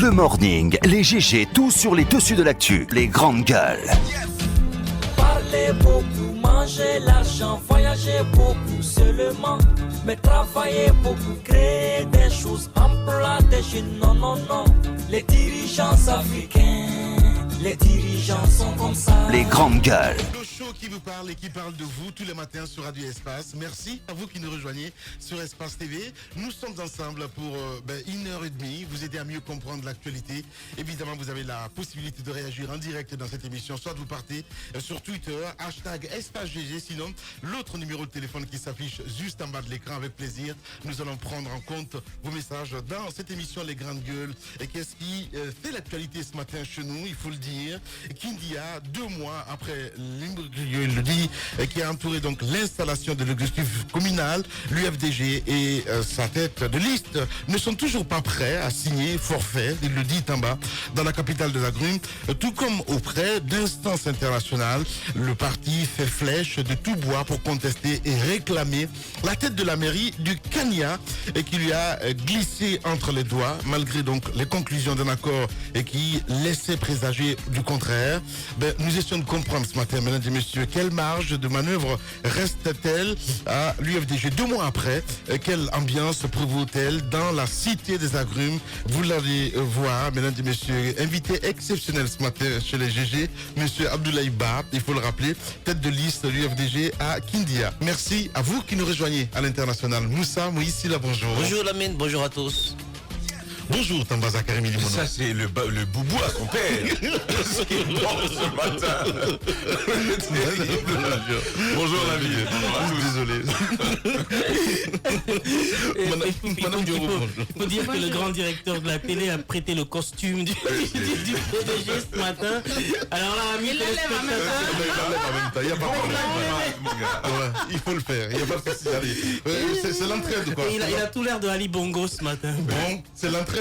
Le morning, les GG, tout sur les dessus de l'actu. Les grandes gueules. Parler beaucoup, manger l'argent, voyager beaucoup seulement. Mais travailler beaucoup, créer des choses, emploi des jeunes, non, non, non. Les dirigeants africains, les dirigeants sont comme ça. Les grandes gueules. Le show qui vous parle et qui parle de vous tous les matins sur Radio Espace. Merci à vous qui nous rejoignez sur Espace TV. Nous sommes ensemble pour 1h30. Vous aider à mieux comprendre l'actualité. Évidemment, vous avez la possibilité de réagir en direct dans cette émission. Soit vous partez sur Twitter, hashtag EspaceGG. Sinon, l'autre numéro de téléphone qui s'affiche juste en bas de l'écran avec plaisir. Nous allons prendre en compte vos messages dans cette émission Les Grandes Gueules. Et qu'est-ce qui fait l'actualité ce matin chez nous? Il faut le dire. Kindia, 2 mois après il le dit, qui a entouré donc l'installation de l'exécutif communal, l'UFDG et sa tête de liste ne sont toujours pas prêts à signer forfait, il le dit en bas, dans la capitale de l'Agrumes, tout comme auprès d'instances internationales. Le parti fait flèche de tout bois pour contester et réclamer la tête de la mairie du Kenya et qui lui a glissé entre les doigts, malgré donc les conclusions d'un accord et qui laissait présager du contraire. Nous essayons de comprendre ce matin, mesdames et messieurs, quelle marge de manœuvre reste-t-elle à l'UFDG 2 mois après? Quelle ambiance prévaut-elle dans la cité des Agrumes? Vous l'allez voir, mesdames et messieurs, invité exceptionnel ce matin chez les GG, monsieur Abdoulaye Ba, il faut le rappeler, tête de liste l'UFDG à Kindia. Merci à vous qui nous rejoignez à l'international. Moussa Moïsila, bonjour. Bonjour Lamine, bonjour à tous. Bonjour Tambaza Karimi Limono. Ça c'est le boubou à son père. Ce qui est mort ce matin. Bonjour la vie. Désolé. Il faut dire que le grand directeur de la télé a prêté le costume du PDG ce matin. Alors là, amis téléspectateurs, Il n'y a pas de problème. Il faut le faire. Il n'y a pas de souci. C'est l'entraide quoi. il a tout l'air de Ali Bongo ce matin. Bon, c'est l'entraide.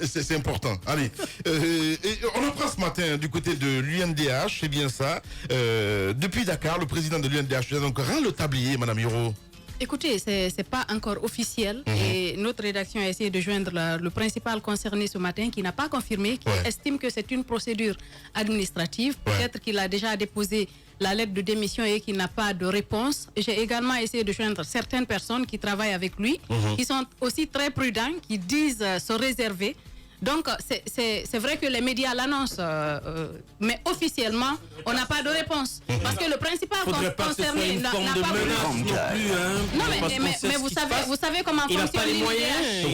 C'est important. Allez. Et on apprend ce matin du côté de l'UNDH, c'est bien ça. Depuis Dakar, le président de l'UNDH donc rend le tablier, Madame Yoro. Écoutez, c'est pas encore officiel et notre rédaction a essayé de joindre le principal concerné ce matin qui n'a pas confirmé, qui estime que c'est une procédure administrative. Peut-être qu'il a déjà déposé la lettre de démission et qu'il n'a pas de réponse. J'ai également essayé de joindre certaines personnes qui travaillent avec lui, qui sont aussi très prudents, qui disent se réserver. Donc, c'est vrai que les médias l'annoncent, mais officiellement, on n'a pas de réponse. Parce que le principal concerné n'a pas Non, mais vous savez comment fonctionne l'UNDH.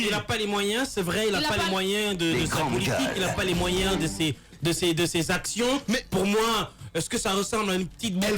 Il n'a pas les moyens, c'est vrai, il n'a pas les moyens de sa politique, il n'a pas les moyens de ses actions. Mais pour moi, est-ce que ça ressemble à une petite bouteille?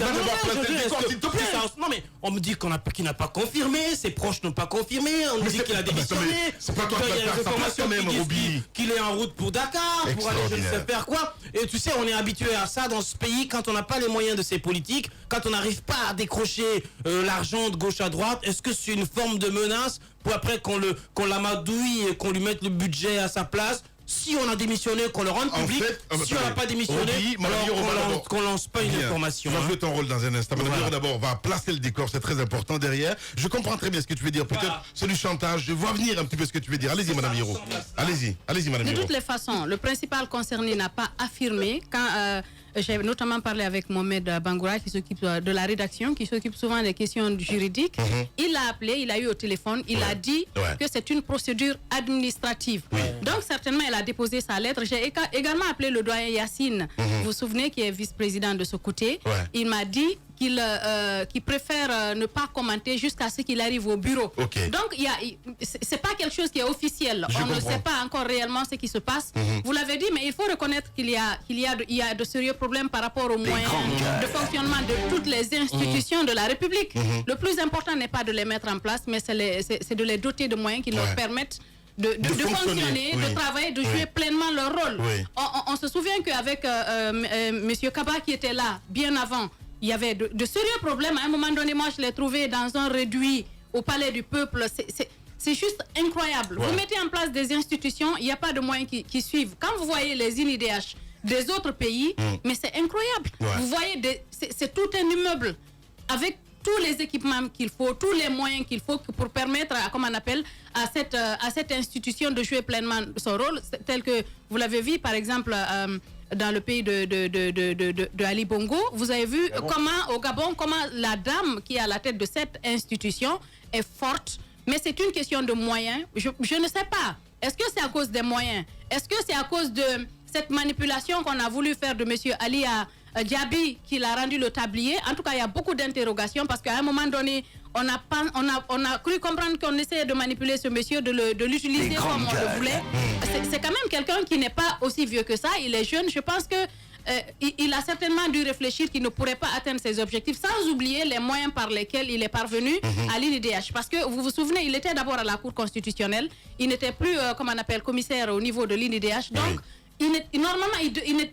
Non mais on me dit qu'il n'a pas confirmé, ses proches n'ont pas confirmé, on me dit qu'il a démissionné. C'est pas toi qui il y a des informations même, qui qu'il est en route pour Dakar, pour aller je ne sais faire quoi. Et tu sais, on est habitué à ça dans ce pays quand on n'a pas les moyens de ses politiques, quand on n'arrive pas à décrocher l'argent de gauche à droite. Est-ce que c'est une forme de menace pour après qu'on l'amadouille et qu'on lui mette le budget à sa place? Si on a démissionné, qu'on le rende public. Si on n'a pas démissionné, alors qu'on lance pas une information. On va jouer ton rôle dans un instant. Voilà. D'abord, on va placer le décor, c'est très important derrière. Je comprends très bien ce que tu veux dire. Peut-être c'est du chantage. Je vois venir un petit peu ce que tu veux dire. Allez-y, Madame Hiro. Allez-y, Madame Hiro. De toutes les façons, le principal concerné n'a pas affirmé quand... j'ai notamment parlé avec Mohamed Bangoura qui s'occupe de la rédaction, qui s'occupe souvent des questions juridiques. Il l'a appelé, il a eu au téléphone, il a dit que c'est une procédure administrative. Donc certainement, elle a déposé sa lettre. J'ai également appelé le doyen Yacine, vous vous souvenez, qui est vice-président de ce côté. Il m'a dit qu'il préfère ne pas commenter jusqu'à ce qu'il arrive au bureau. Donc, c'est pas quelque chose qui est officiel. On ne sait pas encore réellement ce qui se passe. Vous l'avez dit, mais il faut reconnaître qu'il y a de sérieux problèmes par rapport aux moyens de fonctionnement de toutes les institutions de la République. Le plus important n'est pas de les mettre en place, mais c'est de les doter de moyens qui leur permettent de fonctionner, de travailler, de jouer pleinement leur rôle. On se souvient qu'avec M. Kaba qui était là bien avant, il y avait de sérieux problèmes. À un moment donné, moi, je l'ai trouvé dans un réduit au Palais du Peuple. C'est juste incroyable. Vous mettez en place des institutions, il n'y a pas de moyens qui suivent. Quand vous voyez les INIDH des autres pays, mais c'est incroyable. Vous voyez, c'est tout un immeuble avec tous les équipements qu'il faut, tous les moyens qu'il faut pour permettre, comme on appelle, à cette institution de jouer pleinement son rôle, tel que vous l'avez vu, par exemple, dans le pays de Ali Bongo. Vous avez vu comment, au Gabon, comment la dame qui est à la tête de cette institution est forte. Mais c'est une question de moyens. Je ne sais pas. Est-ce que c'est à cause des moyens? Est-ce que c'est à cause de cette manipulation qu'on a voulu faire de M. Ali Diaby qui l'a rendu le tablier? En tout cas, il y a beaucoup d'interrogations parce qu'à un moment donné, on a cru comprendre qu'on essayait de manipuler ce monsieur, de l'utiliser comme on le voulait. C'est quand même quelqu'un qui n'est pas aussi vieux que ça. Il est jeune. Je pense que il a certainement dû réfléchir qu'il ne pourrait pas atteindre ses objectifs, sans oublier les moyens par lesquels il est parvenu à l'INDH. Parce que vous vous souvenez, il était d'abord à la Cour constitutionnelle. Il n'était plus, comme on appelle, commissaire au niveau de l'INDH. Donc, normalement,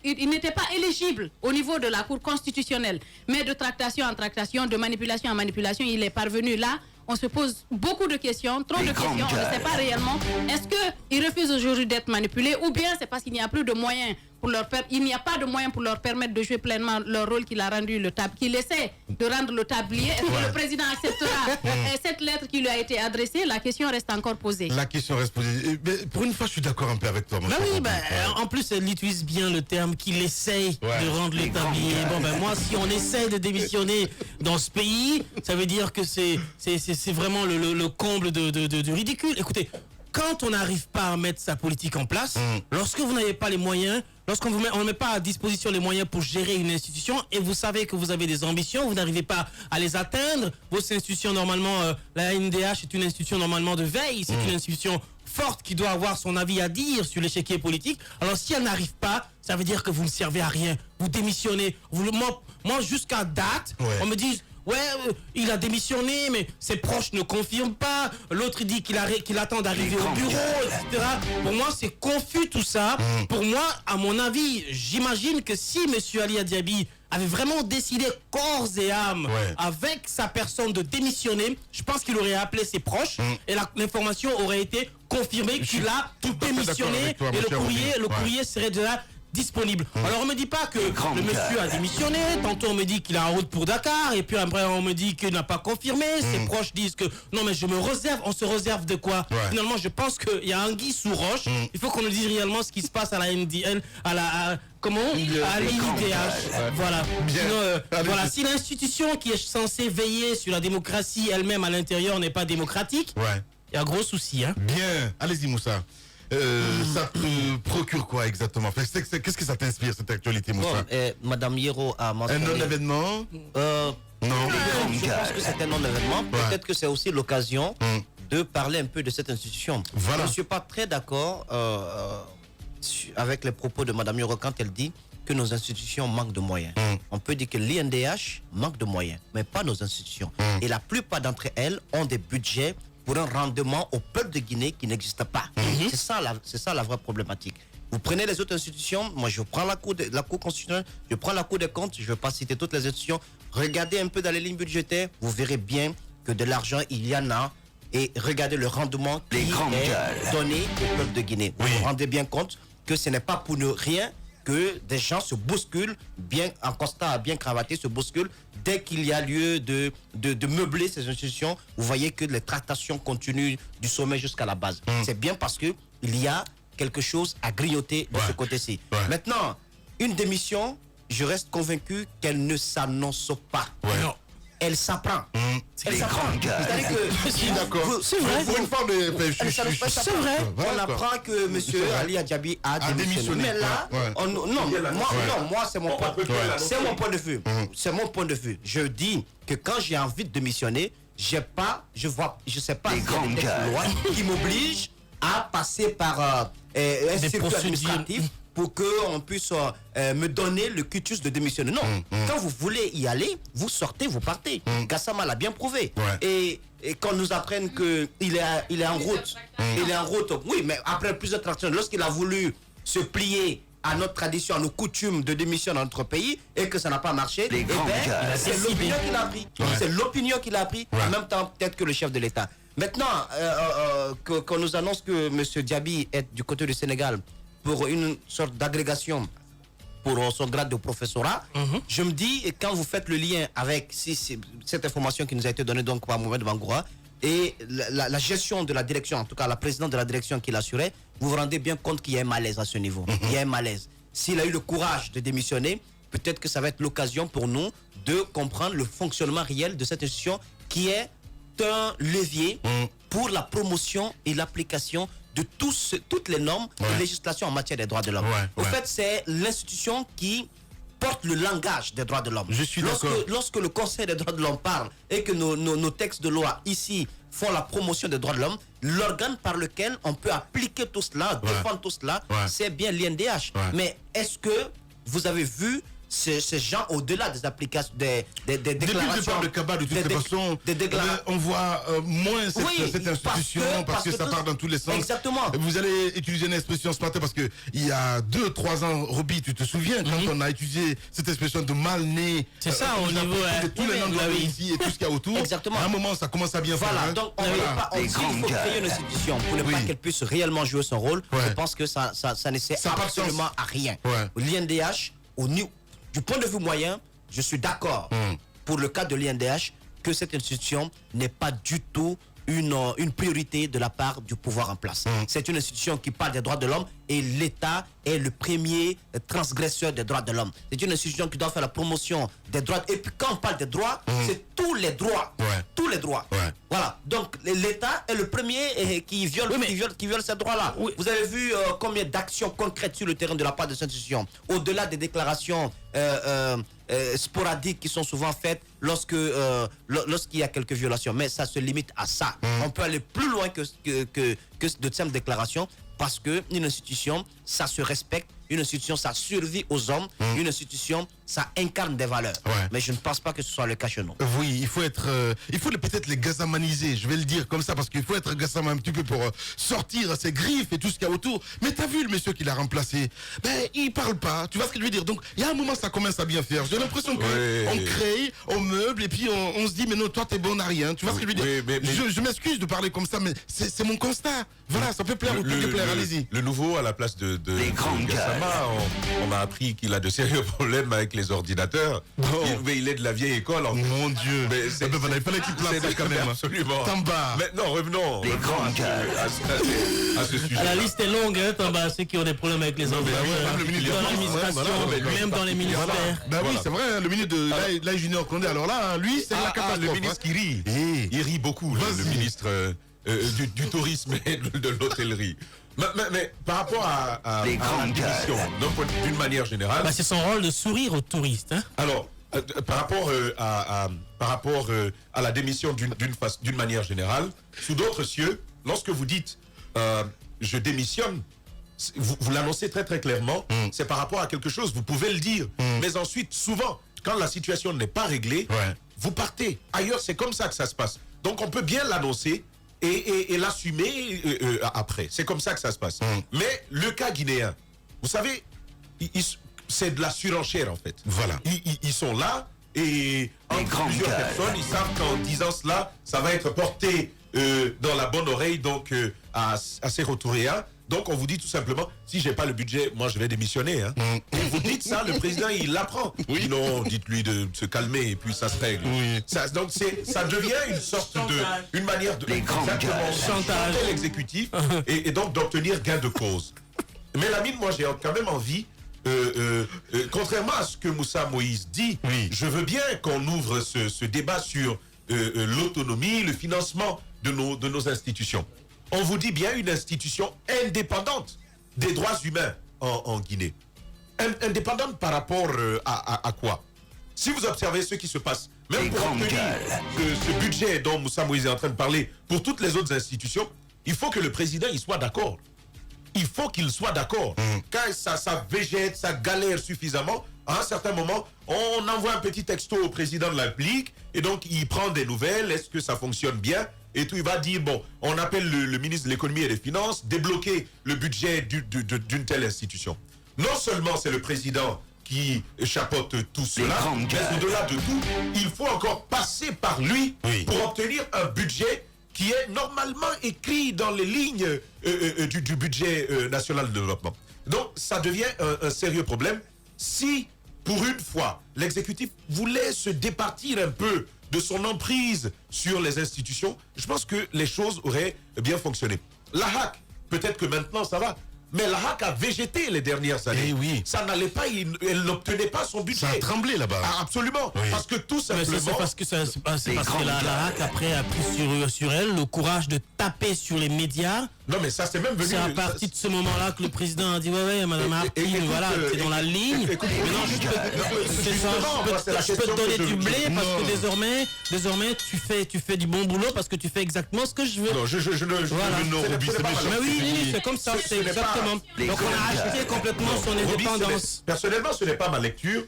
il n'était pas éligible au niveau de la Cour constitutionnelle. Mais de tractation en tractation, de manipulation en manipulation, il est parvenu là. On se pose beaucoup de questions, trop de questions. On ne sait pas réellement. Est-ce qu'il refuse aujourd'hui d'être manipulé ou bien c'est parce qu'il n'y a plus de moyens pour il n'y a pas de moyens pour leur permettre de jouer pleinement leur rôle qu'il a rendu qu'il essaie de rendre le tablier. Est-ce que le président acceptera cette lettre qui lui a été adressée? La question reste encore posée. La question reste posée. Mais pour une fois, je suis d'accord un peu avec toi. En plus, elle utilise bien le terme qu'il essaye de rendre le tablier. Moi, si on essaye de démissionner dans ce pays, ça veut dire que c'est vraiment le comble de ridicule. Écoutez, quand on n'arrive pas à mettre sa politique en place, lorsque vous n'avez pas les moyens, lorsqu'on ne met pas à disposition les moyens pour gérer une institution et vous savez que vous avez des ambitions, vous n'arrivez pas à les atteindre, vos institutions normalement, la NDH est une institution normalement de veille, c'est une institution forte qui doit avoir son avis à dire sur l'échiquier politique. Alors si elle n'arrive pas, ça veut dire que vous ne servez à rien, vous démissionnez. Moi jusqu'à date, on me dit... il a démissionné, mais ses proches ne confirment pas. L'autre dit qu'il attend d'arriver au bureau, etc. Pour moi, c'est confus tout ça. Pour moi, à mon avis, j'imagine que si M. Ali Diaby avait vraiment décidé corps et âme avec sa personne de démissionner, je pense qu'il aurait appelé ses proches et l'information aurait été confirmée qu'il a démissionné et le courrier serait de là disponible. Alors on me dit pas que le monsieur a démissionné, tantôt on me dit qu'il est en route pour Dakar, et puis après on me dit qu'il n'a pas confirmé, ses proches disent que non mais je me réserve, on se réserve de quoi? Finalement je pense qu'il y a anguille sous roche, il faut qu'on nous dise réellement ce qui se passe à la MDL, à l'INDH. Voilà. Voilà. Si l'institution qui est censée veiller sur la démocratie elle-même à l'intérieur n'est pas démocratique, il y a un gros souci. Bien, allez-y Moussa. Ça te procure quoi exactement? Qu'est-ce que ça t'inspire cette actualité, Moussa? Madame Hiro a mentionné... Un non-événement? Non. Je pense que c'est un non-événement. Peut-être que c'est aussi l'occasion de parler un peu de cette institution. Voilà. Je ne suis pas très d'accord avec les propos de Madame Hiro quand elle dit que nos institutions manquent de moyens. On peut dire que l'INDH manque de moyens, mais pas nos institutions. Et la plupart d'entre elles ont des budgets pour un rendement au peuple de Guinée qui n'existe pas. C'est ça la vraie problématique. Vous prenez les autres institutions, moi je prends la Cour constitutionnelle, je prends la Cour des comptes, je ne vais pas citer toutes les institutions, regardez un peu dans les lignes budgétaires, vous verrez bien que de l'argent il y en a, et regardez le rendement qui est donné au peuple de Guinée. Vous vous rendez bien compte que ce n'est pas pour ne rien que des gens se bousculent, en constat bien cravaté, se bousculent. Dès qu'il y a lieu de meubler ces institutions, vous voyez que les tractations continuent du sommet jusqu'à la base. C'est bien parce qu'il y a quelque chose à grignoter de ce côté-ci. Maintenant, une démission, je reste convaincu qu'elle ne s'annonce pas. Non. Elle s'apprend. Elle s'apprend. C'est-à-dire que... Je suis d'accord. C'est vrai. Pour une fois, c'est vrai. On apprend que M. Ali Diaby a démissionné. Mais là, moi, c'est mon point de vue. C'est mon point de vue. Je dis que quand j'ai envie de démissionner, je sais pas s'il y a des textes de loi qui m'obligent à passer par un circuit administratif pour qu'on puisse me donner le cutus de démissionner. Non, quand vous voulez y aller, vous sortez, vous partez. Gassama l'a bien prouvé. Et qu'on nous apprenne qu'il est en route. Il est en route, oui, mais après plusieurs tractions, lorsqu'il a voulu se plier à notre tradition, à nos coutumes de démission dans notre pays, et que ça n'a pas marché, c'est l'opinion qu'il a pris. C'est l'opinion qu'il a pris, en même temps peut-être que le chef de l'État. Maintenant, qu'on nous annonce que M. Diaby est du côté du Sénégal pour une sorte d'agrégation pour son grade de professorat. Je me dis, et quand vous faites le lien avec cette information qui nous a été donnée donc par Mohamed Bangoura et la gestion de la direction, en tout cas la présidente de la direction qui l'assurait, vous vous rendez bien compte qu'il y a un malaise à ce niveau. Il y a un malaise. S'il a eu le courage de démissionner, peut-être que ça va être l'occasion pour nous de comprendre le fonctionnement réel de cette institution qui est un levier pour la promotion et l'application de toutes les normes de législation en matière des droits de l'homme. Au fait, c'est l'institution qui porte le langage des droits de l'homme. Je suis d'accord. Lorsque le Conseil des droits de l'homme parle et que nos textes de loi ici font la promotion des droits de l'homme, l'organe par lequel on peut appliquer tout cela, défendre tout cela, c'est bien l'INDH. Mais est-ce que vous avez vu ces gens au-delà des applications, des déclarations. Depuis le départ de Kaba, de toutes les façons, on voit moins cette institution parce que ça part dans tous les sens. Exactement. Vous allez utiliser une expression ce matin parce que il y a 2-3 ans, Roby, tu te souviens quand on a utilisé cette expression de mal né. C'est ça au niveau de tous les noms de ici et tout ce qu'il y a autour. Exactement. À un moment, ça commence à bien faire. Voilà. Donc on dit il faut créer une institution pour ne pas qu'elle puisse réellement jouer son rôle. Je pense que ça ne sert absolument à rien. L'INDH du point de vue moyen, je suis d'accord pour le cas de l'INDH que cette institution n'est pas du tout une priorité de la part du pouvoir en place. C'est une institution qui parle des droits de l'homme et l'État est le premier transgresseur des droits de l'homme. C'est une institution qui doit faire la promotion des droits. Et puis quand on parle des droits, c'est tous les droits. Tous les droits. Voilà. Donc l'État est le premier qui viole ces droits-là. Vous avez vu combien d'actions concrètes sur le terrain de la part de cette institution. Au-delà des déclarations sporadiques qui sont souvent faites lorsqu'il y a quelques violations. Mais ça se limite à ça. On peut aller plus loin que de simples déclarations parce qu'une institution, ça se respecte. Une institution, ça survit aux hommes. Une institution, ça incarne des valeurs. Mais je ne pense pas que ce soit le cas chez nous. Oui, il faut peut-être les gazamaniser, je vais le dire comme ça, parce qu'il faut être gazama un petit peu pour sortir ses griffes et tout ce qu'il y a autour. Mais t'as vu le monsieur qui l'a remplacé? Il parle pas, tu vois ce que je veux dire? Donc, il y a un moment, ça commence à bien faire. J'ai l'impression qu'on crée, on meuble, et puis on se dit, mais non, toi, t'es bon à rien. Tu vois ce que je veux dire? Je m'excuse de parler comme ça, mais c'est mon constat. Voilà, ça peut plaire ou peut plaire, allez-y. Le nouveau, à la place de Gassama, on m'a appris qu'il a de sérieux problèmes avec les ordinateurs. Mais il est de la vieille école. Mon Dieu. Mais il fallait qu'il place ça quand même. Absolument. Tamba. Mais non, revenons à ce sujet. La liste est longue, hein, Tamba, ceux qui ont des problèmes avec les ordinateurs. Dans l'administration, même dans les ministères. Ben oui, c'est vrai, le ministre de là, Junior Condé. Alors là, lui, c'est la catastrophe. Le ministre qui rit. Il rit beaucoup, le ministre du tourisme et de l'hôtellerie. Mais par rapport à la démission, d'une manière générale... c'est son rôle de sourire aux touristes. Hein? Alors, par rapport à la démission d'une manière générale, sous d'autres cieux, lorsque vous dites je démissionne, vous l'annoncez très très clairement, c'est par rapport à quelque chose, vous pouvez le dire. Mais ensuite, souvent, quand la situation n'est pas réglée, vous partez. Ailleurs, c'est comme ça que ça se passe. Donc on peut bien l'annoncer et l'assumer après. C'est comme ça que ça se passe. Mais le cas guinéen, vous savez, c'est de la surenchère en fait. Voilà. Ils sont là et plusieurs personnes, ils savent qu'en disant cela, ça va être porté dans la bonne oreille donc à Sékou-Touré. Donc on vous dit tout simplement, si j'ai pas le budget, moi je vais démissionner. Hein. Et vous dites ça, le président il l'apprend. Oui. Non, dites-lui de se calmer et puis ça se règle. Oui. Donc ça devient une sorte une manière de chantage l'exécutif et donc d'obtenir gain de cause. Mais Lamine, moi j'ai quand même envie, contrairement à ce que Moussa Moïse dit, je veux bien qu'on ouvre ce débat sur l'autonomie, le financement de nos institutions. On vous dit bien une institution indépendante des droits humains en Guinée. Indépendante par rapport à quoi? Si vous observez ce qui se passe, même pour obtenir ce budget dont Moussa Moïse est en train de parler, pour toutes les autres institutions, il faut que le président y soit d'accord. Il faut qu'il soit d'accord. Quand ça végète, ça galère suffisamment, à un certain moment, on envoie un petit texto au président de la République, et donc il prend des nouvelles, est-ce que ça fonctionne bien? Et tout, il va dire, bon, on appelle le ministre de l'économie et des finances, débloquer le budget d'une telle institution. Non seulement c'est le président qui chapeaute tout cela, mais au-delà de tout, il faut encore passer par lui pour obtenir un budget qui est normalement écrit dans les lignes du budget national de développement. Donc, ça devient un sérieux problème. si, pour une fois, l'exécutif voulait se départir un peu de son emprise sur les institutions, je pense que les choses auraient bien fonctionné. La HAC, peut-être que maintenant ça va, mais la HAC a végété les dernières années. Eh oui. Ça n'allait pas, elle n'obtenait pas son budget. Ça a tremblé là-bas. Ah, absolument. Oui. Parce que tout Mais simplement... c'est parce que, c'est parce que la HAC après a pris sur elle le courage de taper sur les médias. Non, mais ça, c'est même venu... C'est à partir de ce moment-là que le président a dit ouais, madame Martine, voilà, c'est dans la ligne. Maintenant, je peux te donner du blé parce que désormais tu fais du bon boulot parce que tu fais exactement ce que je veux. Non, Voilà. Mais oui, c'est comme ça, Ce c'est n'est pas- exactement. Donc on a acheté complètement son indépendance. Personnellement, ce n'est pas ma lecture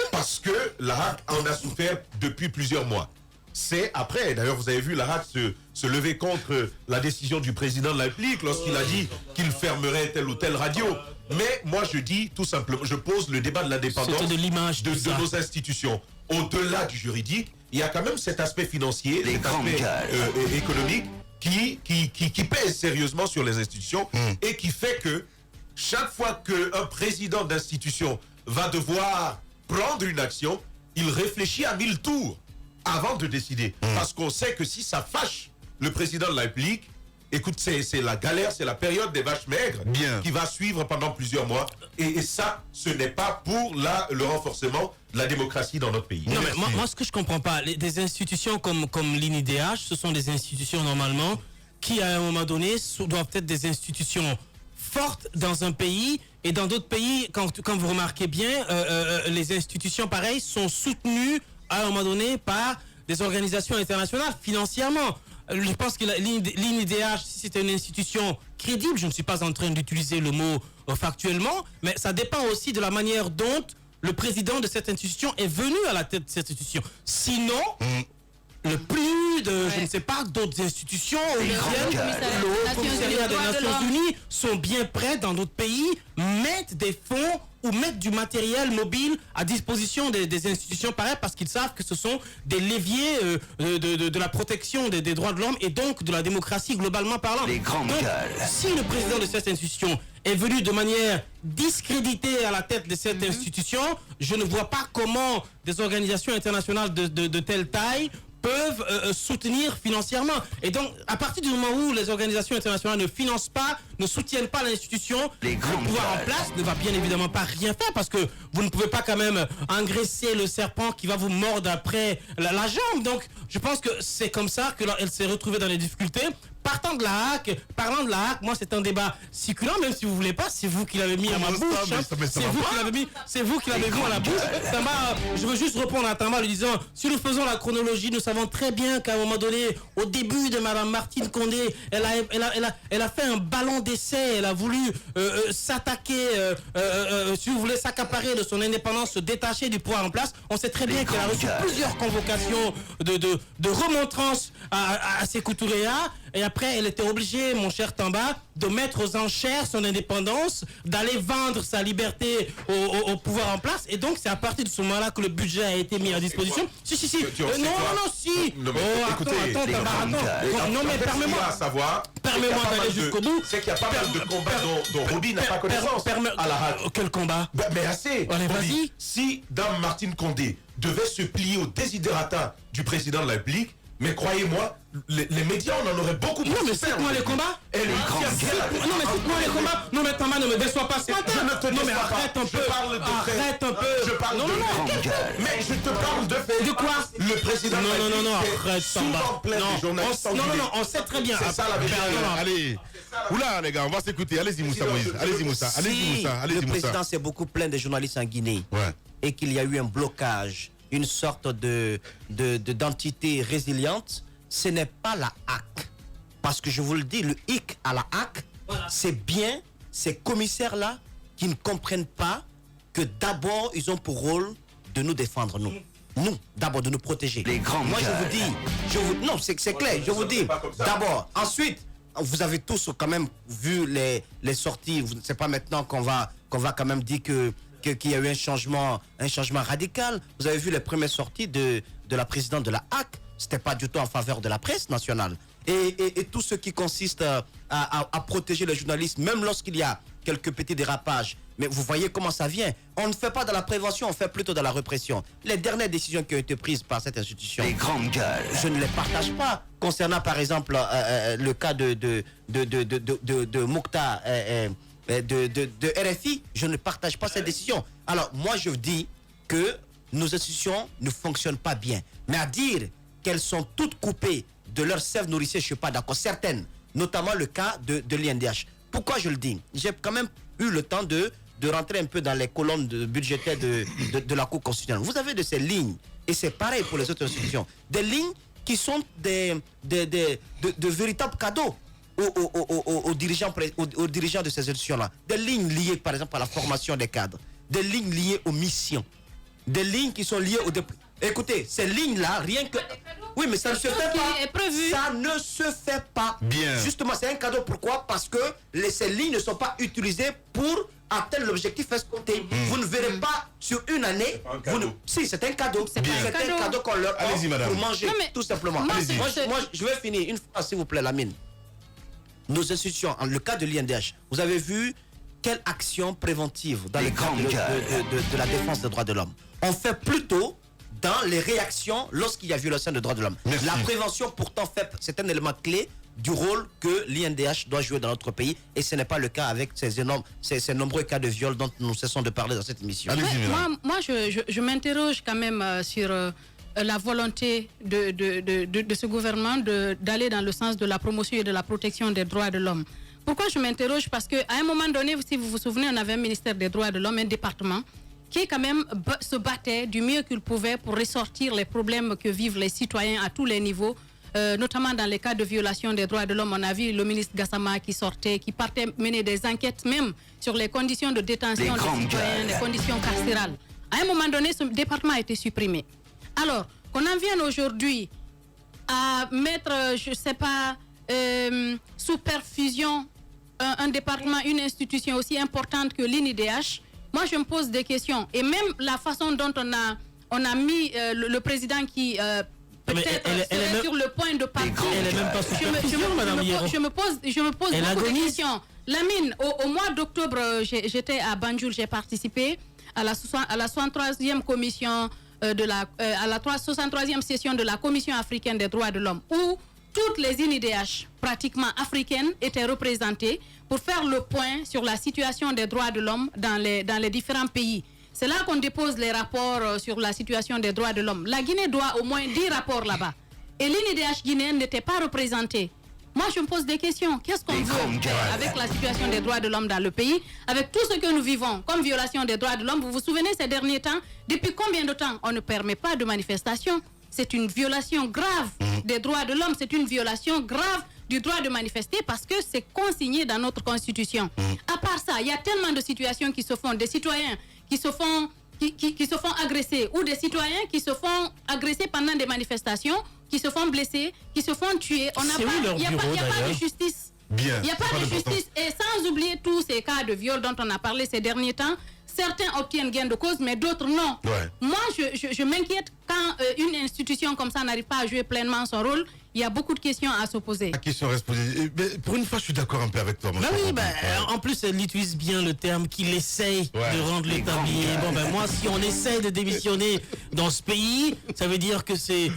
parce que la HAC en a souffert depuis plusieurs mois. C'est après, d'ailleurs vous avez vu la HAC se lever contre la décision du président de la République lorsqu'il a dit qu'il fermerait telle ou telle radio. Mais moi je dis tout simplement, je pose le débat de l'indépendance C'était de l'image de tout ça. nos institutions. Au-delà du juridique, il y a quand même cet aspect financier, cet aspect économique qui pèse sérieusement sur les institutions et qui fait que chaque fois qu'un président d'institution va devoir prendre une action, il réfléchit à 1000 tours avant de décider. Parce qu'on sait que si ça fâche le président de la République, écoute, c'est la galère, c'est la période des vaches maigres qui va suivre pendant plusieurs mois. Et ça, ce n'est pas pour le renforcement de la démocratie dans notre pays. Non, mais moi, ce que je comprends pas, des institutions comme l'INIDH, ce sont des institutions normalement qui, à un moment donné, doivent être des institutions fortes dans un pays. Et dans d'autres pays, quand vous remarquez bien, les institutions pareilles sont soutenues à un moment donné par des organisations internationales financièrement. Je pense que l'INIDH, si c'était une institution crédible, je ne suis pas en train d'utiliser le mot factuellement, mais ça dépend aussi de la manière dont le président de cette institution est venu à la tête de cette institution. Sinon, le plus de, je ne sais pas, d'autres institutions, le Haut Commissariat des Nations Unies sont bien prêts dans d'autres pays, mettent des fonds ou mettre du matériel mobile à disposition des institutions pareilles parce qu'ils savent que ce sont des leviers de la protection des droits de l'homme et donc de la démocratie globalement parlant. Donc, si le président de cette institution est venu de manière discréditée à la tête de cette institution, je ne vois pas comment des organisations internationales de telle taille peuvent soutenir financièrement. Et donc, à partir du moment où les organisations internationales ne financent pas, ne soutiennent pas l'institution, le pouvoir en place ne va bien évidemment pas rien faire parce que vous ne pouvez pas quand même engraisser le serpent qui va vous mordre après la jambe. Donc, je pense que c'est comme ça qu'elle s'est retrouvée dans les difficultés. Parlant de la HAC, moi c'est un débat circulant, même si vous voulez pas, c'est vous qui l'avez mis à ma bouche. C'est vous qui l'avez mis à la bouche. Tamba, je veux juste répondre à Tamba en lui disant, si nous faisons la chronologie, nous savons très bien qu'à un moment donné, au début de Madame Martine Condé, elle a fait un ballon d'essai, elle a voulu s'attaquer, si vous voulez, s'accaparer de son indépendance, se détacher du pouvoir en place. On sait très bien qu'elle a reçu plusieurs convocations de remontrances à Sékou Touréa. Et après, elle était obligée, mon cher Tamba, de mettre aux enchères son indépendance, d'aller vendre sa liberté au pouvoir en place. Et donc, c'est à partir de ce moment-là que le budget a été mis à disposition. Si. Non, mais écoutez, attends, Tamba. Non, mais permets-moi d'aller jusqu'au bout. C'est qu'il y a pas mal de combats dont Roby n'a pas connaissance à la HAC. Quel combat? Mais assez. Allez, vas-y. Si Dame Martine Condé devait se plier au desiderata du président de la République, mais croyez-moi, les médias, on en aurait beaucoup plus. Non, mais cite-moi les combats. Non, mais cite-moi les combats. Non, mais Tamba, ne me déçois pas ce matin. Non, mais arrête un peu. Arrête un peu. Je parle de faits. Mais je te parle de faits. De quoi? Le président de la République. Non, arrête Tamba. Non, on sait très bien. C'est ça la vérité. Allez. Oula, les gars, on va s'écouter. Allez-y, Moussa Moïse. Allez-y, Moussa. Le président s'est beaucoup plaint des journalistes en Guinée et qu'il y a eu un blocage, une sorte d'entité résiliente. Ce n'est pas la HAC. Parce que je vous le dis, le hic à la HAC, c'est bien ces commissaires-là qui ne comprennent pas que d'abord, ils ont pour rôle de nous défendre, nous. Nous, d'abord, de nous protéger. Moi, je vous dis, non, c'est clair, je vous dis, d'abord. Ensuite, vous avez tous quand même vu les sorties. C'est pas maintenant qu'on va quand même dire qu'il y a eu un changement radical. Vous avez vu les premières sorties de la présidente de la HAC. C'était pas du tout en faveur de la presse nationale. Et tout ce qui consiste à protéger les journalistes, même lorsqu'il y a quelques petits dérapages. Mais vous voyez comment ça vient. On ne fait pas de la prévention, on fait plutôt de la répression. Les dernières décisions qui ont été prises par cette institution, Les grandes gueules. je ne les partage pas. Concernant par exemple le cas de Mokhtar, de RFI, je ne partage pas cette décision. Alors moi je dis que nos institutions ne fonctionnent pas bien. Mais à dire qu'elles sont toutes coupées de leur sève nourricier, je ne suis pas d'accord. Certaines, notamment le cas de l'INDH. Pourquoi je le dis? J'ai quand même eu le temps de rentrer un peu dans les colonnes budgétaires de la Cour constitutionnelle. Vous avez de ces lignes, et c'est pareil pour les autres institutions, des lignes qui sont de véritables cadeaux aux dirigeants de ces institutions-là. Des lignes liées par exemple à la formation des cadres, des lignes liées aux missions, des lignes qui sont liées au... Écoutez, ces lignes-là, rien que... Oui, mais ça ne se fait pas. Ça ne se fait pas. Bien. Justement, c'est un cadeau. Pourquoi? Parce que ces lignes ne sont pas utilisées pour atteindre l'objectif escompté. Vous ne verrez pas sur une année... Si, c'est un cadeau. C'est un cadeau qu'on leur offre pour manger, tout simplement. Moi, je vais finir. Une fois, s'il vous plaît, Lamine. Nos institutions, en le cas de l'INDH, vous avez vu quelle action préventive dans le cadre de la défense des droits de l'homme. On fait plutôt dans les réactions lorsqu'il y a violation des droits de l'homme. La prévention, pourtant, c'est un élément clé du rôle que l'INDH doit jouer dans notre pays, et ce n'est pas le cas avec ces nombreux cas de viol dont nous cessons de parler dans cette émission. Moi, je m'interroge quand même sur la volonté de ce gouvernement d'aller dans le sens de la promotion et de la protection des droits de l'homme. Pourquoi je m'interroge? Parce qu'à un moment donné, si vous vous souvenez, on avait un ministère des droits de l'homme, un département, qui quand même se battait du mieux qu'il pouvait pour ressortir les problèmes que vivent les citoyens à tous les niveaux, notamment dans les cas de violation des droits de l'homme. On a vu le ministre Gassama qui sortait, qui partait mener des enquêtes même sur les conditions de détention des citoyens, les conditions carcérales. À un moment donné, ce département a été supprimé. Alors, qu'on en vienne aujourd'hui à mettre, je ne sais pas, sous perfusion un département, une institution aussi importante que l'INDH, moi je me pose des questions. Et même la façon dont on a mis le président qui peut-être serait sur le point de partir. Elle n'est même pas sous perfusion, Madame Hierro. Je me pose beaucoup de questions. Lamine, au mois d'octobre, j'étais à Banjul, j'ai participé à la 63e commission à la 63e session de la Commission africaine des droits de l'homme, où toutes les INDH pratiquement africaines étaient représentées pour faire le point sur la situation des droits de l'homme dans les différents pays. C'est là qu'on dépose les rapports sur la situation des droits de l'homme. La Guinée doit au moins 10 rapports là-bas. Et l'INDH guinéenne n'était pas représentée. Moi, je me pose des questions. Qu'est-ce qu'on veut avec la situation des droits de l'homme dans le pays, avec tout ce que nous vivons comme violation des droits de l'homme? Vous vous souvenez ces derniers temps, depuis combien de temps on ne permet pas de manifestation? C'est une violation grave des droits de l'homme. C'est une violation grave du droit de manifester parce que c'est consigné dans notre constitution. À part ça, il y a tellement de situations qui se font, des citoyens qui se font agresser, ou des citoyens qui se font agresser pendant des manifestations, qui se font blesser, qui se font tuer. Il n'y a pas de justice. Il n'y a pas de justice. Et sans oublier tous ces cas de viol dont on a parlé ces derniers temps, certains obtiennent gain de cause, mais d'autres non. Moi, je m'inquiète quand une institution comme ça n'arrive pas à jouer pleinement son rôle. Il y a beaucoup de questions à se poser. La question reste posée. Pour une fois, je suis d'accord un peu avec toi. En plus, elle utilise bien le terme qu'il essaye de rendre l'État bien. Bon, moi, si on essaye de démissionner dans ce pays, ça veut dire que c'est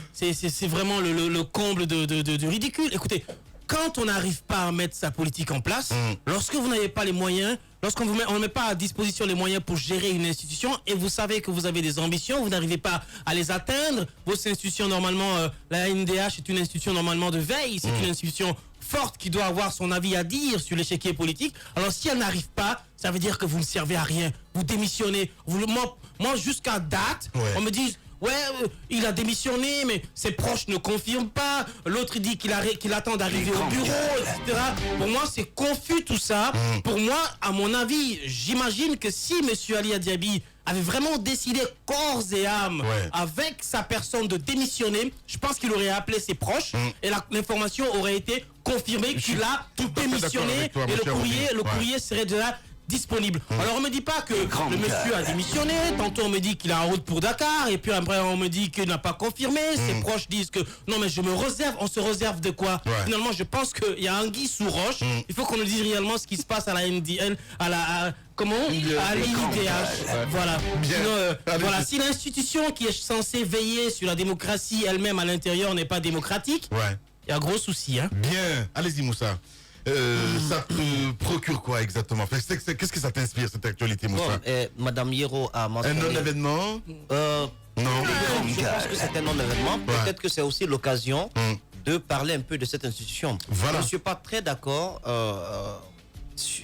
vraiment le comble de ridicule. Écoutez, quand on n'arrive pas à mettre sa politique en place, lorsque vous n'avez pas les moyens, lorsqu'on ne met pas à disposition les moyens pour gérer une institution, et vous savez que vous avez des ambitions, vous n'arrivez pas à les atteindre, vos institutions, normalement, la NDH est une institution normalement de veille, c'est une institution forte qui doit avoir son avis à dire sur l'échiquier politique. Alors si elle n'arrive pas, ça veut dire que vous ne servez à rien, vous démissionnez. Moi jusqu'à date, on me dit... il a démissionné, mais ses proches ne confirment pas. L'autre dit qu'il attend d'arriver au bureau, etc. Pour moi, c'est confus tout ça. Pour moi, à mon avis, j'imagine que si M. Ali Adiaby avait vraiment décidé corps et âme avec sa personne de démissionner, je pense qu'il aurait appelé ses proches et l'information aurait été confirmée qu'il a tout démissionné et le courrier serait déjà disponible. Alors on me dit pas que le monsieur a démissionné, tantôt on me dit qu'il est en route pour Dakar, et puis après on me dit qu'il n'a pas confirmé, ses proches disent que non mais je me réserve, on se réserve de quoi? Finalement je pense qu'il y a anguille sous roche, il faut qu'on nous dise réellement ce qui se passe à la MDL, comment à l'IDH. Voilà. Voilà. Si l'institution qui est censée veiller sur la démocratie elle-même à l'intérieur n'est pas démocratique, il y a gros souci. Hein. Bien. Allez-y Moussa. Ça te procure quoi exactement? Qu'est-ce que ça t'inspire cette actualité, Moussa? Madame Hiro a mentionné... Un non-événement? Non. Je pense que c'est un non-événement. Peut-être que c'est aussi l'occasion de parler un peu de cette institution. Voilà. Je ne suis pas très d'accord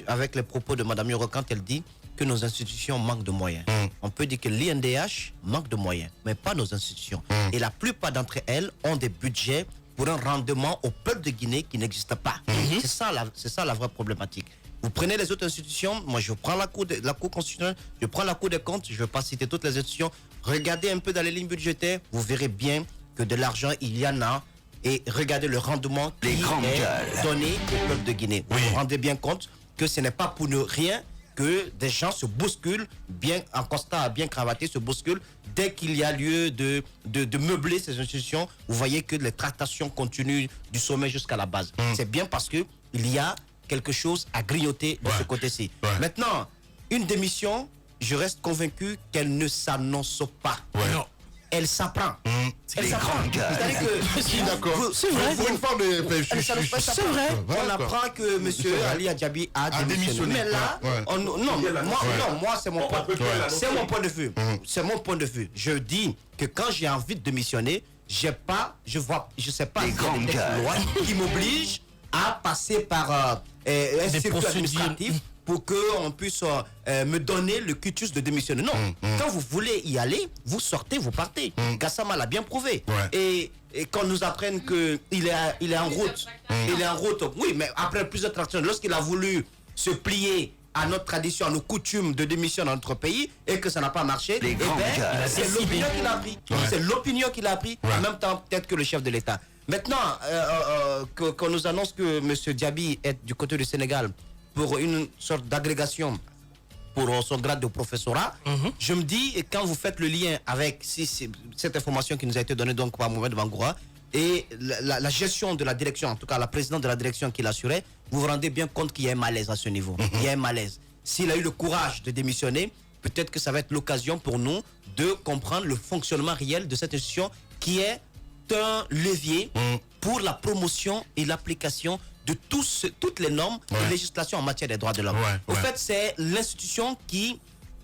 avec les propos de Madame Hiro quand elle dit que nos institutions manquent de moyens. On peut dire que l'INDH manque de moyens, mais pas nos institutions. Et la plupart d'entre elles ont des budgets pour un rendement au peuple de Guinée qui n'existe pas. C'est ça la vraie problématique. Vous prenez les autres institutions, moi je prends la Cour constitutionnelle, je prends la Cour des comptes, je ne vais pas citer toutes les institutions, regardez un peu dans les lignes budgétaires, vous verrez bien que de l'argent il y en a, et regardez le rendement qui est donné au peuple de Guinée. Vous vous rendez bien compte que ce n'est pas pour ne rien que des gens se bousculent, bien en costard, bien cravaté, se bousculent. Dès qu'il y a lieu de meubler ces institutions, vous voyez que les tractations continuent du sommet jusqu'à la base. C'est bien parce qu'il y a quelque chose à grignoter de ce côté-ci. Maintenant, une démission, je reste convaincu qu'elle ne s'annonce pas. Non. Elle s'apprend. Elle s'apprend. C'est-à-dire que... D'accord. C'est vrai. Pour une fois, c'est vrai. On apprend que M. Ali Adjabi a démissionné. Mais là, moi, c'est mon point de vue. C'est mon point de vue. Je dis que quand j'ai envie de démissionner, je sais pas s'il y a des lois qui m'obligent à passer par un circuit administratif pour qu'on puisse me donner le cutus de démissionner. Non, quand vous voulez y aller, vous sortez, vous partez. Gassama l'a bien prouvé. Et qu'on nous apprenne qu'il est en route, il est en route. Oui, mais après plusieurs tractions, lorsqu'il a voulu se plier à notre tradition, à nos coutumes de démission dans notre pays, et que ça n'a pas marché, c'est l'opinion qu'il a pris. C'est l'opinion qu'il a pris, en même temps peut-être que le chef de l'État. Maintenant, qu'on nous annonce que M. Diaby est du côté du Sénégal pour une sorte d'agrégation pour son grade de professorat, je me dis, quand vous faites le lien avec cette information qui nous a été donnée donc par Mohamed Bangoura et la gestion de la direction, en tout cas la présidente de la direction qui l'assurait, vous vous rendez bien compte qu'il y a un malaise à ce niveau. Il y a un malaise. S'il a eu le courage de démissionner, peut-être que ça va être l'occasion pour nous de comprendre le fonctionnement réel de cette institution qui est un levier pour la promotion et l'application de toutes les normes de législation en matière des droits de l'homme. Au fait, c'est l'institution qui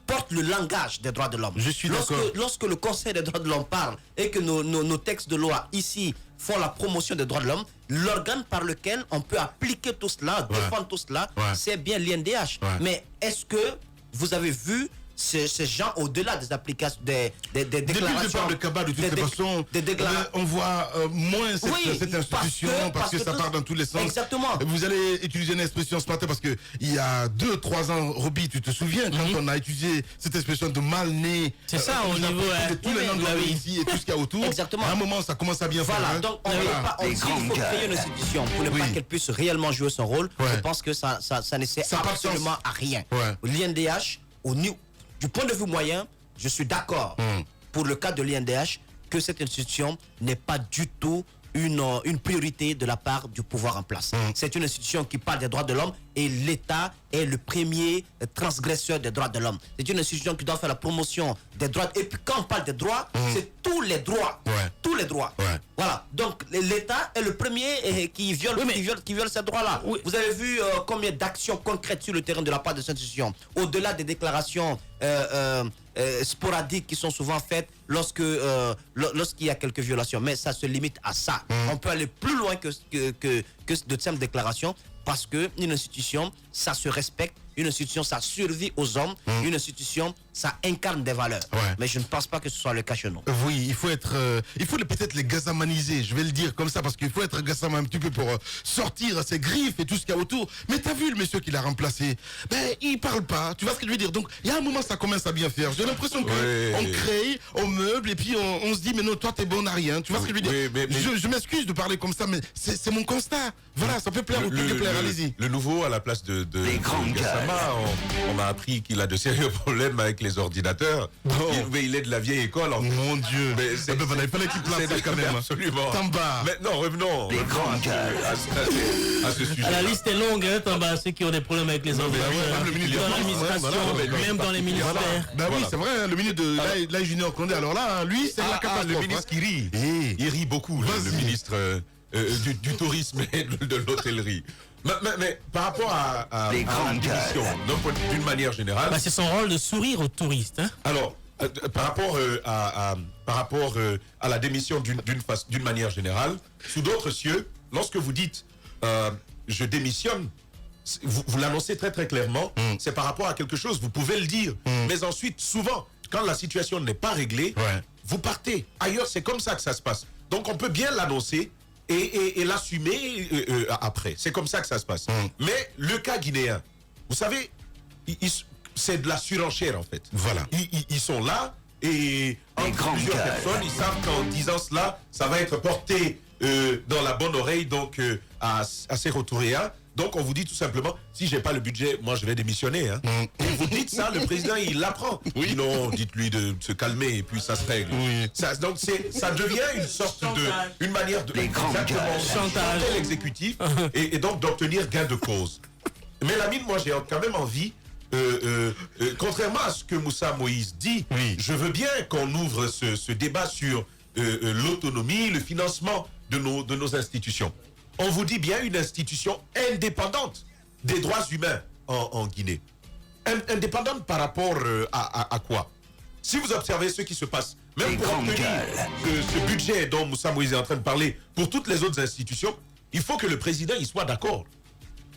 porte le langage des droits de l'homme. Je suis d'accord. Lorsque le Conseil des droits de l'homme parle et que nos textes de loi ici font la promotion des droits de l'homme, l'organe par lequel on peut appliquer tout cela, défendre tout cela, c'est bien l'INDH. Mais est-ce que vous avez vu ces gens au-delà des applications, des déclarations. Depuis le départ de Kaba, de toutes les façons, on voit moins cette institution parce que ça part dans tous les sens. Exactement. Vous allez utiliser une expression ce matin parce que il y a 2-3 ans, Roby, tu te souviens quand on a utilisé cette expression de mal né. C'est ça au niveau de tous les noms de ici et tout ce qu'il y a autour. Exactement. À un moment, ça commence à bien faire. Voilà. Donc on il faut créer une institution pour ne pas qu'elle puisse réellement jouer son rôle. Je pense que ça ne sert absolument à rien. L'INDH du point de vue moyen, je suis d'accord pour le cas de l'INDH que cette institution n'est pas du tout une priorité de la part du pouvoir en place. C'est une institution qui parle des droits de l'homme et l'État est le premier transgresseur des droits de l'homme. C'est une institution qui doit faire la promotion des droits. Et puis quand on parle des droits, c'est tous les droits. Tous les droits. Voilà. Donc l'État est le premier qui viole ces droits-là. Vous avez vu combien d'actions concrètes sur le terrain de la part de cette institution. Au-delà des déclarations sporadiques qui sont souvent faites lorsqu'il y a quelques violations. Mais ça se limite à ça. On peut aller plus loin que de simples déclarations parce qu'une institution, ça se respecte. Une institution, ça survit aux hommes. Une institution, ça incarne des valeurs. Mais je ne pense pas que ce soit le cas chez nous. Oui, il faut peut-être les gazamaniser, je vais le dire comme ça, parce qu'il faut être gazama un petit peu pour sortir ses griffes et tout ce qu'il y a autour. Mais t'as vu le monsieur qui l'a remplacé? Il parle pas, tu vois ce que je veux dire? Donc, il y a un moment, ça commence à bien faire. J'ai l'impression qu'on crée, on meuble, et puis on se dit, mais non, toi, t'es bon à rien. Tu vois ce que je veux dire? Je m'excuse de parler comme ça, mais c'est mon constat. Voilà, ça peut plaire ou peut plaire, allez-y. Le nouveau à la place de les grandes gueules. dernièrement, on m'a appris qu'il a de sérieux problèmes avec les ordinateurs. Mais il est de la vieille école. Mon Dieu. Mais il fallait qu'il place ça quand même. Absolument. Tamba. Maintenant, revenons à ce sujet. La liste est longue, hein, Tamba, ceux qui ont des problèmes avec les ordinateurs. le ministre Dans de l'administration, même dans les ministères. Ben oui, c'est vrai, le ministre de Lai Junior Condé. Alors là, lui, c'est la catastrophe. Le ministre qui rit. Il rit beaucoup, le ministre du tourisme et de l'hôtellerie. Mais par rapport à la démission, d'une manière générale... C'est son rôle de sourire aux touristes. Hein. Alors, par rapport à la démission d'une manière générale, sous d'autres cieux, lorsque vous dites je démissionne, vous l'annoncez très très clairement, c'est par rapport à quelque chose, vous pouvez le dire. Mais ensuite, souvent, quand la situation n'est pas réglée, vous partez. Ailleurs, c'est comme ça que ça se passe. Donc, on peut bien l'annoncer et l'assumer après. C'est comme ça que ça se passe. Mais le cas guinéen, vous savez, c'est de la surenchère en fait. Voilà. Ils sont là et plusieurs personnes, ils savent qu'en disant cela, ça va être porté dans la bonne oreille donc à Sékou Touré. Donc on vous dit tout simplement, si j'ai pas le budget, moi je vais démissionner. Hein. Et vous dites ça, le président il l'apprend. Oui. Non, dites-lui de se calmer et puis ça se règle. Oui. Donc ça devient une sorte une manière de chanter l'exécutif et donc d'obtenir gain de cause. Mais Lamine, moi j'ai quand même envie, contrairement à ce que Moussa Moïse dit, je veux bien qu'on ouvre ce débat sur l'autonomie, le financement de nos institutions. On vous dit bien une institution indépendante des droits humains en Guinée. Indépendante par rapport à quoi? Si vous observez ce qui se passe, même pour obtenir ce budget dont Moussa Moïse est en train de parler, pour toutes les autres institutions, il faut que le président il soit d'accord.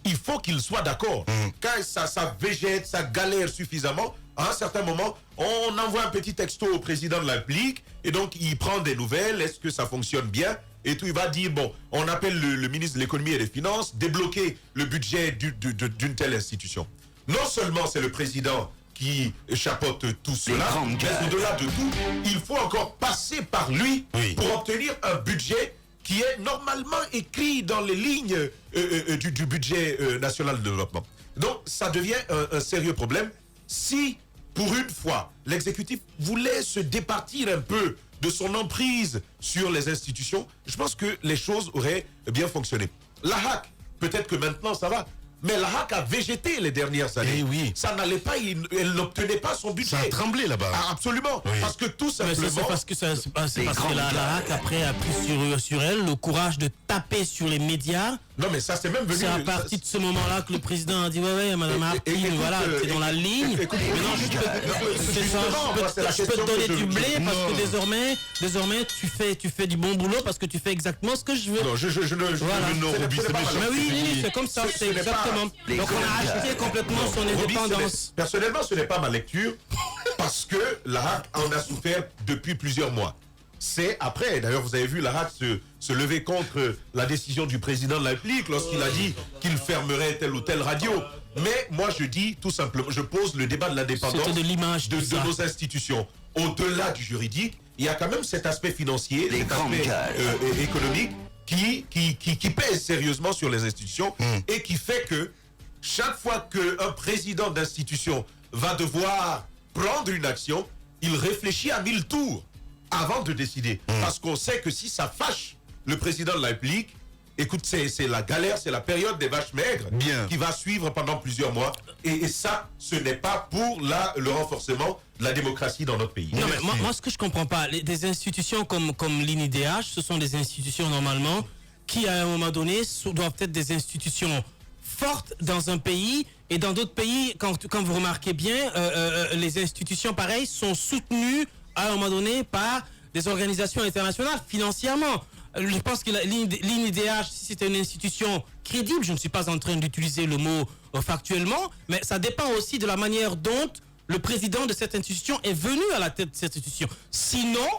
Il faut qu'il soit d'accord. Quand ça végète, ça galère suffisamment, à un certain moment, on envoie un petit texto au président de la République et donc il prend des nouvelles, est-ce que ça fonctionne bien? Et tout, il va dire, bon, on appelle le ministre de l'économie et des finances, débloquer le budget d'une telle institution. Non seulement c'est le président qui chapeaute tout cela, mais au-delà de tout, il faut encore passer par lui pour obtenir un budget qui est normalement écrit dans les lignes du budget national de développement. Donc, ça devient un sérieux problème. Si, pour une fois, l'exécutif voulait se départir un peu de son emprise sur les institutions, je pense que les choses auraient bien fonctionné. La HAC, peut-être que maintenant ça va, mais la HAC a végété les dernières années. Ça n'allait pas, elle n'obtenait pas son budget. Ça a tremblé là-bas. Absolument. Parce que tout simplement... Mais c'est parce que la HAC après a pris sur elle le courage de taper sur les médias. Non mais ça c'est même venu... C'est à partir de ce moment-là que le président a dit ouais madame Hartine, voilà, c'est dans la ligne. Maintenant je peux te donner du blé parce que désormais tu fais du bon boulot parce que tu fais exactement ce que je veux. Non, je mais oui, c'est comme ça, c'est exactement. Donc on a acheté complètement son indépendance. Personnellement, ce n'est pas ma lecture parce que la HAC en a souffert depuis plusieurs mois. C'est après, d'ailleurs vous avez vu la HAC se lever contre la décision du président de la République lorsqu'il a dit qu'il fermerait telle ou telle radio. Mais moi je dis tout simplement, je pose le débat de l'indépendance de l'image de nos institutions. Au-delà du juridique, il y a quand même cet aspect financier, cet aspect économique qui pèse sérieusement sur les institutions et qui fait que chaque fois qu'un président d'institution va devoir prendre une action, il réfléchit à 1000 tours avant de décider. Parce qu'on sait que si ça fâche le président de la République, écoute, c'est la galère, c'est la période des vaches maigres qui va suivre pendant plusieurs mois. Et ça, ce n'est pas pour le renforcement de la démocratie dans notre pays. Non, mais moi, ce que je comprends pas, des institutions comme l'INIDH, ce sont des institutions normalement qui, à un moment donné, doivent être des institutions fortes dans un pays. Et dans d'autres pays, quand vous remarquez bien, les institutions pareilles sont soutenues à un moment donné par des organisations internationales financièrement. Je pense que l'INIDH, si c'était une institution crédible, je ne suis pas en train d'utiliser le mot factuellement, mais ça dépend aussi de la manière dont le président de cette institution est venu à la tête de cette institution. Sinon,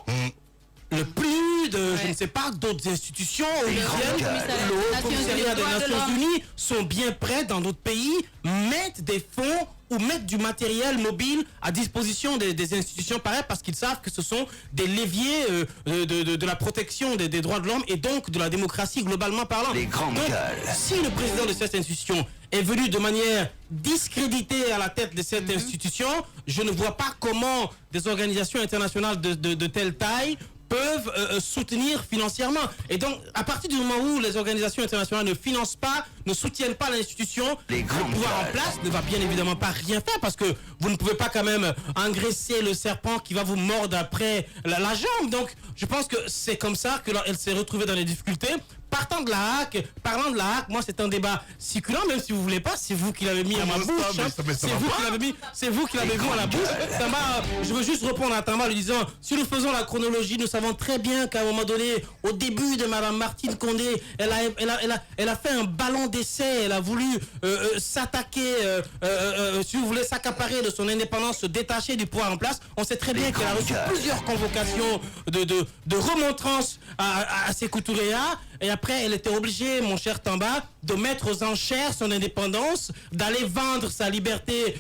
le PNUD, je ne sais pas, d'autres institutions, le commissariat des Nations Unies sont bien prêts dans d'autres pays, mettent des fonds ou mettre du matériel mobile à disposition des institutions pareilles parce qu'ils savent que ce sont des leviers de la protection des droits de l'homme et donc de la démocratie globalement parlant. Les grandes gueules. Si le président de cette institution est venu de manière discréditée à la tête de cette institution, je ne vois pas comment des organisations internationales de telle taille peuvent soutenir financièrement. Et donc, à partir du moment où les organisations internationales ne financent pas, ne soutiennent pas l'institution, le pouvoir en place ne va bien évidemment pas rien faire parce que vous ne pouvez pas quand même engraisser le serpent qui va vous mordre après la jambe. Donc, je pense que c'est comme ça qu'elle s'est retrouvée dans les difficultés. Partant de la HAC, parlant de la HAC, moi c'est un débat circulant, même si vous voulez pas, c'est vous qui l'avez mis à ma bouche. C'est vous qui l'avez mis à la bouche. Tamba, je veux juste répondre à Tamba en lui disant, si nous faisons la chronologie, nous savons très bien qu'à un moment donné, au début de Madame Martine Condé, elle a fait un ballon d'essai, elle a voulu s'attaquer, si vous voulez, s'accaparer de son indépendance, se détacher du pouvoir en place. On sait très bien qu'elle a reçu plusieurs convocations de remontrances à Sékou Touré. Et après, elle était obligée, mon cher Tamba, de mettre aux enchères son indépendance, d'aller vendre sa liberté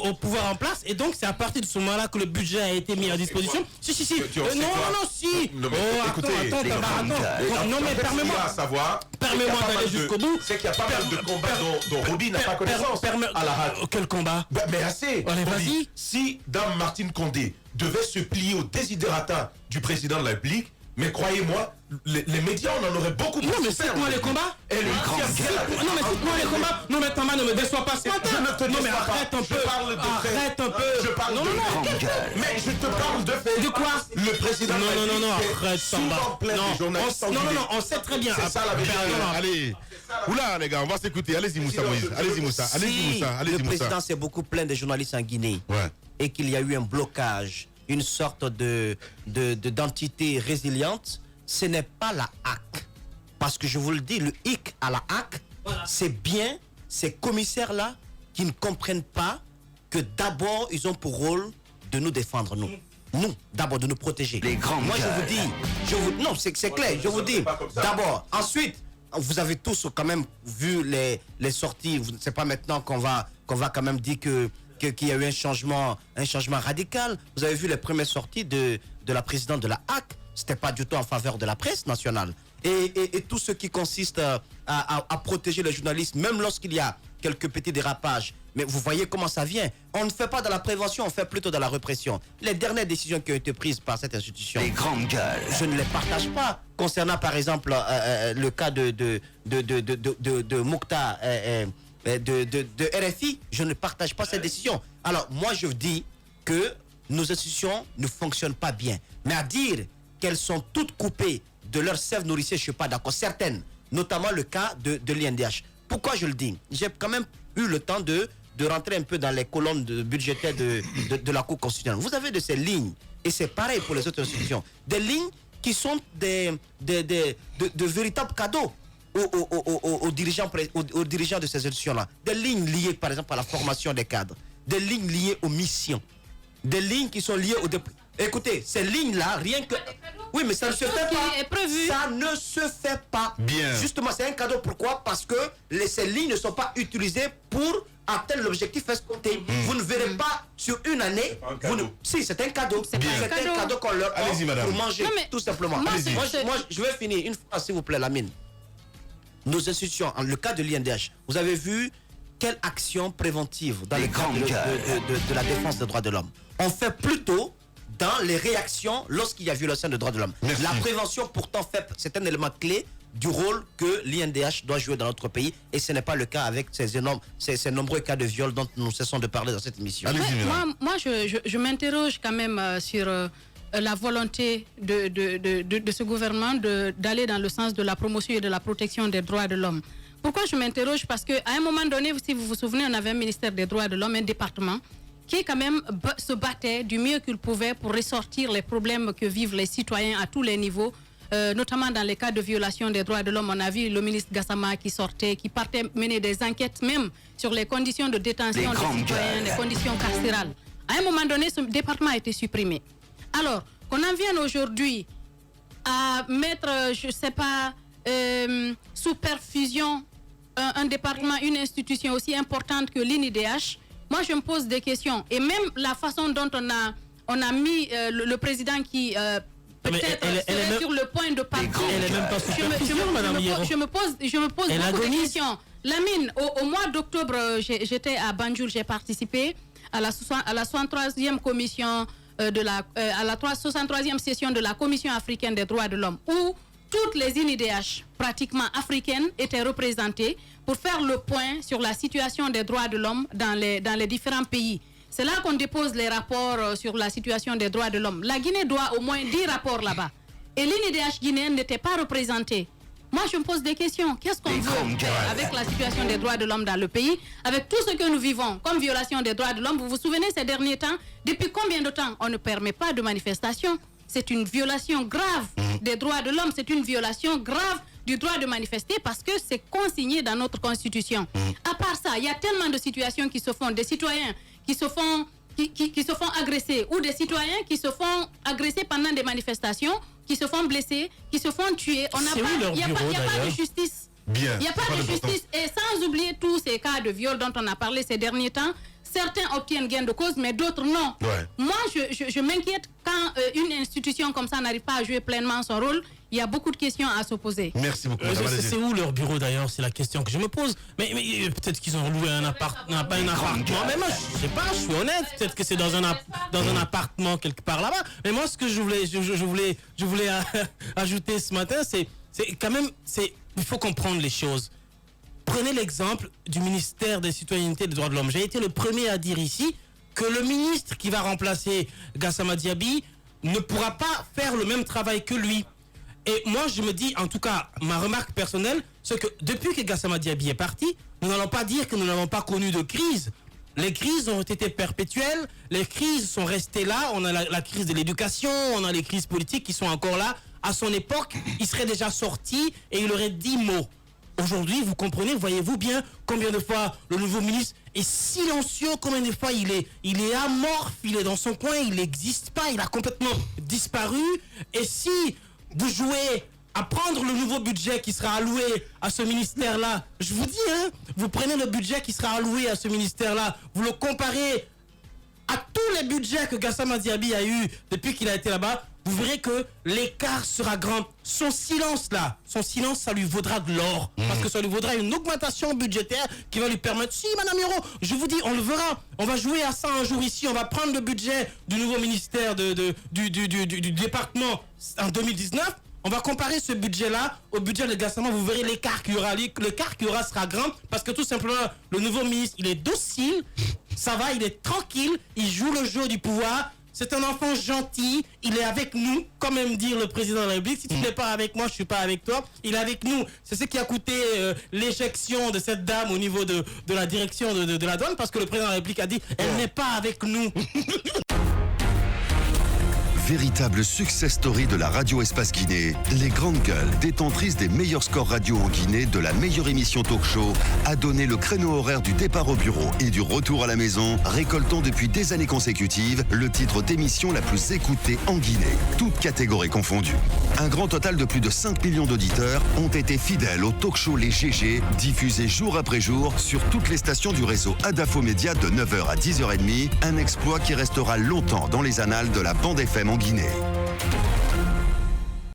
au pouvoir en place. Et donc, c'est à partir de ce moment-là que le budget a été mis à disposition. Si. Écoutez, Tamba, non, mais permets-moi. Permets-moi d'aller jusqu'au bout. C'est qu'il y a pas mal de combats dont Ruby n'a pas connaissance à la HAC. Quel combat? Mais assez. Allez, vas-y. Si Dame Martine Condé devait se plier au desiderata du président de la République, mais croyez-moi, les médias, on en aurait beaucoup plus. Non, mais cite-moi les combats. Non, mais cite-moi les combats. Non, mais Tamba, ne me déçois pas ce matin. Je ne te Non, mais déçois pas. arrête un peu. Je parle de faits. Arrête un peu. Je parle de faits. Mais je te parle de faits. De quoi? Le président de la République Non, est arrête, Tamba. souvent plein de journalistes engueulés. Non, on sait très bien. C'est ça la vérité. Allez. Oula, les gars, on va s'écouter. Allez-y, Moussa Moïse. Allez-y, Moussa. Si le président s'est beaucoup plaint des journalistes en Guinée et qu'il y a eu un blocage, une sorte d'entité résiliente, ce n'est pas la HAC. Parce que je vous le dis, le hic à la HAC, c'est bien ces commissaires-là qui ne comprennent pas que d'abord, ils ont pour rôle de nous défendre, nous. Nous, d'abord, de nous protéger. Les grands Moi, je vous dis, non, c'est clair, je vous dis, d'abord. Ensuite, vous avez tous quand même vu les sorties. C'est pas maintenant qu'on va quand même dire qu'il y a eu un changement radical. Vous avez vu les premières sorties de la présidente de la HAC. C'était pas du tout en faveur de la presse nationale. Et tout ce qui consiste à protéger les journalistes, même lorsqu'il y a quelques petits dérapages. Mais vous voyez comment ça vient. On ne fait pas dans la prévention, on fait plutôt dans la répression. Les dernières décisions qui ont été prises par cette institution, Les grandes gueules. je ne les partage pas. Concernant par exemple le cas de Moukta, de RFI, je ne partage pas cette décision. Alors moi je dis que nos institutions ne fonctionnent pas bien. Mais à dire qu'elles sont toutes coupées de leur sève nourricière, je ne suis pas d'accord. Certaines, notamment le cas de l'INDH. Pourquoi je le dis? J'ai quand même eu le temps de rentrer un peu dans les colonnes budgétaires de la Cour constitutionnelle. Vous avez de ces lignes, et c'est pareil pour les autres institutions, des lignes qui sont de véritables cadeaux aux dirigeants de ces institutions-là. Des lignes liées, par exemple, à la formation des cadres, des lignes liées aux missions, des lignes qui sont liées au Écoutez, ces lignes-là, rien que... Oui, mais ça ne se fait pas. Ça ne se fait pas. Bien. Justement, c'est un cadeau. Pourquoi? Parce que ces lignes ne sont pas utilisées pour atteindre l'objectif escompté. Vous ne verrez pas sur une année... Si, c'est un cadeau. C'est un cadeau qu'on leur offre pour manger, tout simplement. Moi, je vais finir une fois, s'il vous plaît, Lamine. Nos institutions, en le cas de l'INDH, vous avez vu quelle action préventive dans le cadre de la défense des droits de l'homme. On fait plutôt dans les réactions lorsqu'il y a violation des droits de l'homme. La prévention, pourtant, c'est un élément clé du rôle que l'INDH doit jouer dans notre pays, et ce n'est pas le cas avec ces nombreux cas de viol dont nous cessons de parler dans cette émission. Moi, je m'interroge quand même sur la volonté de ce gouvernement d'aller dans le sens de la promotion et de la protection des droits de l'homme. Pourquoi je m'interroge? Parce qu'à un moment donné, si vous vous souvenez, on avait un ministère des droits de l'homme, un département, qui quand même se battait du mieux qu'il pouvait pour ressortir les problèmes que vivent les citoyens à tous les niveaux, notamment dans les cas de violation des droits de l'homme. On a vu le ministre Gassama qui partait mener des enquêtes même sur les conditions de détention des citoyens, les conditions carcérales. À un moment donné, ce département a été supprimé. Alors, qu'on en vienne aujourd'hui à mettre, je ne sais pas, sous perfusion un département, une institution aussi importante que l'INIDH, moi je me pose des questions. Et même la façon dont on a mis le président qui peut-être serait sur le point de partir. Elle est même pas sous perfusion, Madame Hierro. Je me pose beaucoup de questions. Lamine, au mois d'octobre, j'étais à Banjul, j'ai participé à la 63e commission à la 63e session de la Commission africaine des droits de l'homme, où toutes les INIDH pratiquement africaines étaient représentées pour faire le point sur la situation des droits de l'homme dans les différents pays. C'est là qu'on dépose les rapports sur la situation des droits de l'homme. La Guinée doit au moins 10 rapports là-bas. Et l'INIDH guinéenne n'était pas représentée. Moi, je me pose des questions. Qu'est-ce qu'on veut faire avec la situation des droits de l'homme dans le pays, avec tout ce que nous vivons comme violation des droits de l'homme? Vous vous souvenez ces derniers temps, depuis combien de temps on ne permet pas de manifestation? C'est une violation grave des droits de l'homme. C'est une violation grave du droit de manifester parce que c'est consigné dans notre constitution. À part ça, il y a tellement de situations qui se font, des citoyens qui se font agresser ou des citoyens qui se font agresser pendant des manifestations, qui se font blesser, qui se font tuer. Il n'y a pas de justice. Bien. Il n'y a pas de justice. Et sans oublier tous ces cas de viol dont on a parlé ces derniers temps, certains obtiennent gain de cause, mais d'autres non. Ouais. Moi, je m'inquiète quand une institution comme ça n'arrive pas à jouer pleinement son rôle. Il y a beaucoup de questions à se poser. Merci beaucoup. C'est où leur bureau d'ailleurs? C'est la question que je me pose. Mais peut-être qu'ils ont loué un appartement. Mais moi, je sais pas, je suis honnête. Peut-être que c'est dans un appartement quelque part là-bas. Mais moi, ce que je voulais ajouter ce matin, c'est quand même, il faut comprendre les choses. Prenez l'exemple du ministère des Citoyennetés et des Droits de l'Homme. J'ai été le premier à dire ici que le ministre qui va remplacer Gassama Diaby ne pourra pas faire le même travail que lui. Et moi, je me dis, en tout cas, ma remarque personnelle, c'est que depuis que Gassama Diaby est parti, nous n'allons pas dire que nous n'avons pas connu de crise. Les crises ont été perpétuelles, les crises sont restées là. On a la crise de l'éducation, on a les crises politiques qui sont encore là. À son époque, il serait déjà sorti et il aurait 10 mots. Aujourd'hui, vous comprenez, voyez-vous bien combien de fois le nouveau ministre est silencieux, combien de fois il est amorphe, il est dans son coin, il n'existe pas, il a complètement disparu. Et si vous jouez à prendre le nouveau budget qui sera alloué à ce ministère-là, je vous dis, vous prenez le budget qui sera alloué à ce ministère-là, vous le comparez à tous les budgets que Gassama Diaby a eu depuis qu'il a été là-bas, vous verrez que l'écart sera grand. Son silence, ça lui vaudra de l'or. Parce que ça lui vaudra une augmentation budgétaire qui va lui permettre... Si, Madame Hierro, je vous dis, on le verra. On va jouer à ça un jour ici. On va prendre le budget du nouveau ministère du département en 2019. On va comparer ce budget-là au budget de Gassama. Vous verrez l'écart qu'il y aura. L'écart qu'il y aura sera grand parce que tout simplement, le nouveau ministre, il est docile. Ça va, il est tranquille. Il joue le jeu du pouvoir. C'est un enfant gentil, il est avec nous, comme aime dire le président de la République. Si tu n'es pas avec moi, je ne suis pas avec toi. Il est avec nous. C'est ce qui a coûté l'éjection de cette dame au niveau de la direction de la douane, parce que le président de la République a dit elle n'est pas avec nous. Véritable success story de la radio Espace Guinée, les grandes gueules, détentrices des meilleurs scores radio en Guinée, de la meilleure émission talk show, a donné le créneau horaire du départ au bureau et du retour à la maison, récoltant depuis des années consécutives le titre d'émission la plus écoutée en Guinée, toutes catégories confondues. Un grand total de plus de 5 millions d'auditeurs ont été fidèles au talk show Les GG, diffusé jour après jour sur toutes les stations du réseau Adafo Média de 9h à 10h30, un exploit qui restera longtemps dans les annales de la bande FM en Guinée.